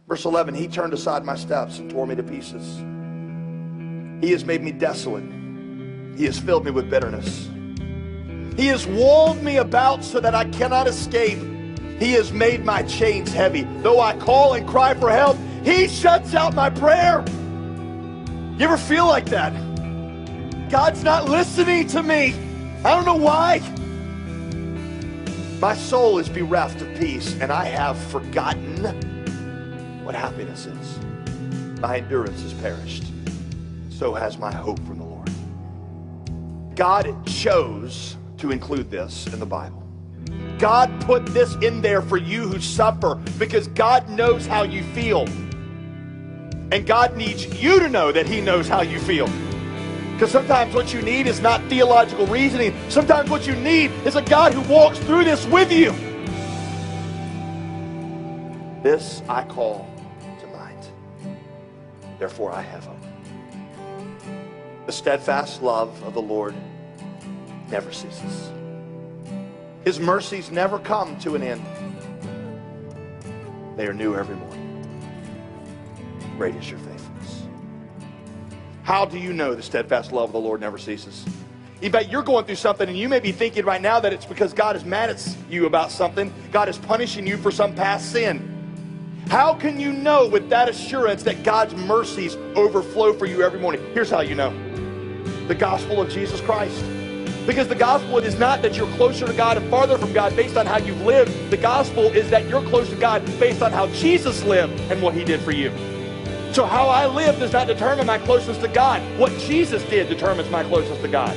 Verse 11, he turned aside my steps and tore me to pieces. He has made me desolate. He has filled me with bitterness. He has walled me about so that I cannot escape. He has made my chains heavy. Though I call and cry for help, he shuts out my prayer. You ever feel like that? God's not listening to me. I don't know why. My soul is bereft of peace, and I have forgotten what happiness is. My endurance has perished. So has my hope from the Lord. God chose to include this in the Bible. God put this in there for you who suffer because God knows how you feel. And God needs you to know that he knows how you feel. Because sometimes what you need is not theological reasoning. Sometimes what you need is a God who walks through this with you. This I call to mind. Therefore I have hope. The steadfast love of the Lord never ceases. His mercies never come to an end. They are new every morning. Great is your faithfulness. How do you know the steadfast love of the Lord never ceases? In fact, you're going through something and you may be thinking right now that it's because God is mad at you about something. God is punishing you for some past sin. How can you know with that assurance that God's mercies overflow for you every morning? Here's how you know. The gospel of Jesus Christ. Because the gospel is not that you're closer to God and farther from God based on how you've lived. The gospel is that you're close to God based on how Jesus lived and what he did for you. So how I live does not determine my closeness to God. What Jesus did determines my closeness to God.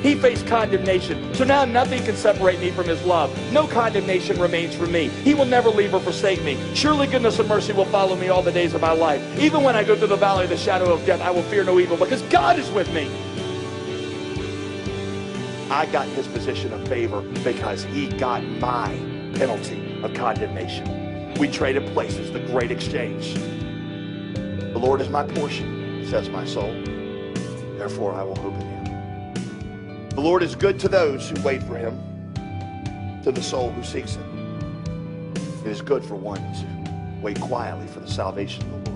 He faced condemnation. So now nothing can separate me from his love. No condemnation remains for me. He will never leave or forsake me. Surely goodness and mercy will follow me all the days of my life. Even when I go through the valley of the shadow of death, I will fear no evil because God is with me. I got his position of favor because he got my penalty of condemnation. We traded places, the great exchange. The Lord is my portion, says my soul. Therefore I will hope in him. The Lord is good to those who wait for him, to the soul who seeks him. It is good for one to wait quietly for the salvation of the Lord.